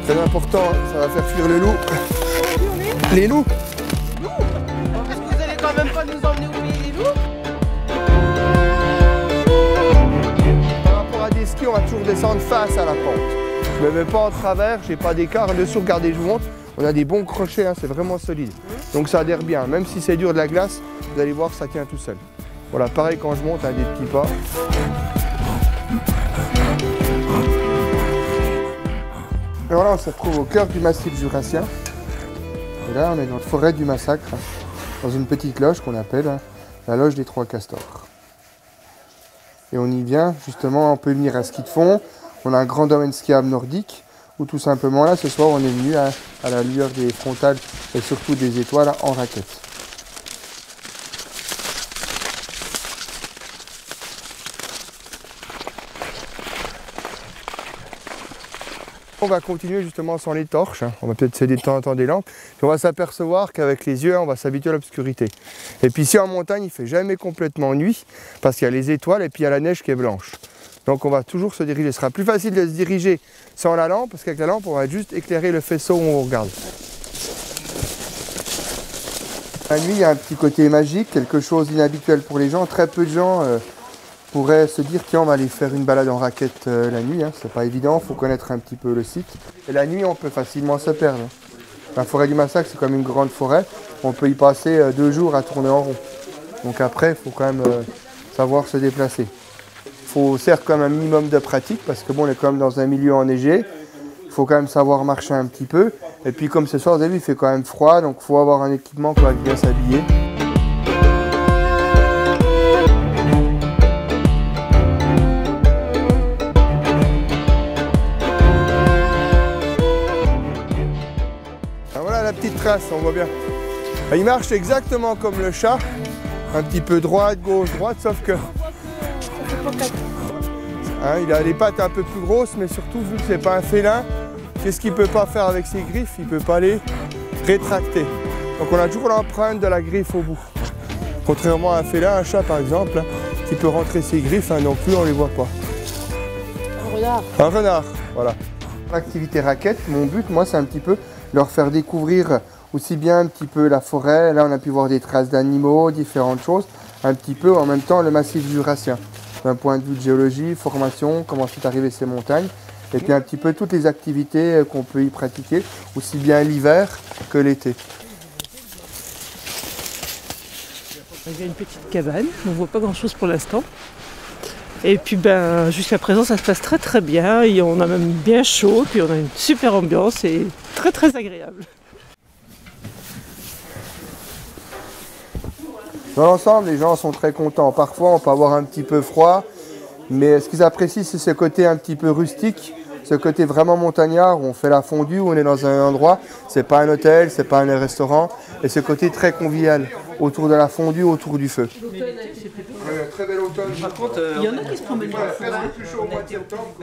Très important, hein, ça va faire fuir le loup. Les loups. Parce que vous allez quand même pas nous emmener oublier les loups. Par rapport à des skis, on va toujours descendre face à la pente. Je ne me mets pas en travers, j'ai pas d'écart. Dessus, regardez, je vous montre, on a des bons crochets, hein, c'est vraiment solide. Donc ça adhère bien, même si c'est dur de la glace, vous allez voir, ça tient tout seul. Voilà, pareil quand je monte, hein, des petits pas. Et voilà, on se retrouve au cœur du massif jurassien. Et là, on est dans la forêt du Massacre, dans une petite loge qu'on appelle la loge des Trois Castors. Et on y vient, justement, on peut venir à ski de fond. On a un grand domaine skiable nordique, ou tout simplement là, ce soir, on est venu à la lueur des frontales et surtout des étoiles en raquette. On va continuer justement sans les torches, on va peut-être s'aider de temps en temps des lampes, puis on va s'apercevoir qu'avec les yeux, on va s'habituer à l'obscurité. Et puis ici en montagne, il ne fait jamais complètement nuit, parce qu'il y a les étoiles et puis il y a la neige qui est blanche. Donc on va toujours se diriger, ce sera plus facile de se diriger sans la lampe, parce qu'avec la lampe, on va juste éclairer le faisceau où on regarde. La nuit, il y a un petit côté magique, quelque chose d'inhabituel pour les gens. Très peu de gens pourraient se dire tiens, on va aller faire une balade en raquette la nuit, hein. C'est pas évident, il faut connaître un petit peu le site. Et la nuit, on peut facilement se perdre. La forêt du Massacre, c'est comme une grande forêt, on peut y passer 2 jours à tourner en rond. Donc après, il faut quand même savoir se déplacer. Il faut certes quand même un minimum de pratique, parce que bon, on est quand même dans un milieu enneigé. Il faut quand même savoir marcher un petit peu. Et puis comme ce soir, vous avez vu, il fait quand même froid, donc il faut avoir un équipement pour bien s'habiller. Voilà la petite trace, on voit bien. Il marche exactement comme le chat, un petit peu droite, gauche, droite, sauf que hein, il a les pattes un peu plus grosses, mais surtout vu que c'est pas un félin, qu'est-ce qu'il peut pas faire avec ses griffes? Il peut pas les rétracter. Donc on a toujours l'empreinte de la griffe au bout. Contrairement à un félin, un chat par exemple, hein, qui peut rentrer ses griffes, hein, non plus on les voit pas. Un renard. Un renard, voilà. L'activité raquette, mon but, moi, c'est un petit peu leur faire découvrir aussi bien un petit peu la forêt. Là, on a pu voir des traces d'animaux, différentes choses. Un petit peu en même temps le massif jurassien. D'un point de vue de géologie, formation, comment sont arrivées ces montagnes. Et puis un petit peu toutes les activités qu'on peut y pratiquer, aussi bien l'hiver que l'été. Il y a une petite cabane, on ne voit pas grand chose pour l'instant. Et puis ben, jusqu'à présent ça se passe très très bien, et on a même bien chaud, puis on a une super ambiance et très très agréable. Dans l'ensemble, les gens sont très contents. Parfois on peut avoir un petit peu froid, mais ce qu'ils apprécient c'est ce côté un petit peu rustique, ce côté vraiment montagnard où on fait la fondue, où on est dans un endroit, c'est pas un hôtel, c'est pas un restaurant, et ce côté très convivial autour de la fondue, autour du feu. Très bel automne. Par contre, il y en a qui se promènent dans le forêt. Plus chaud au mois de septembre.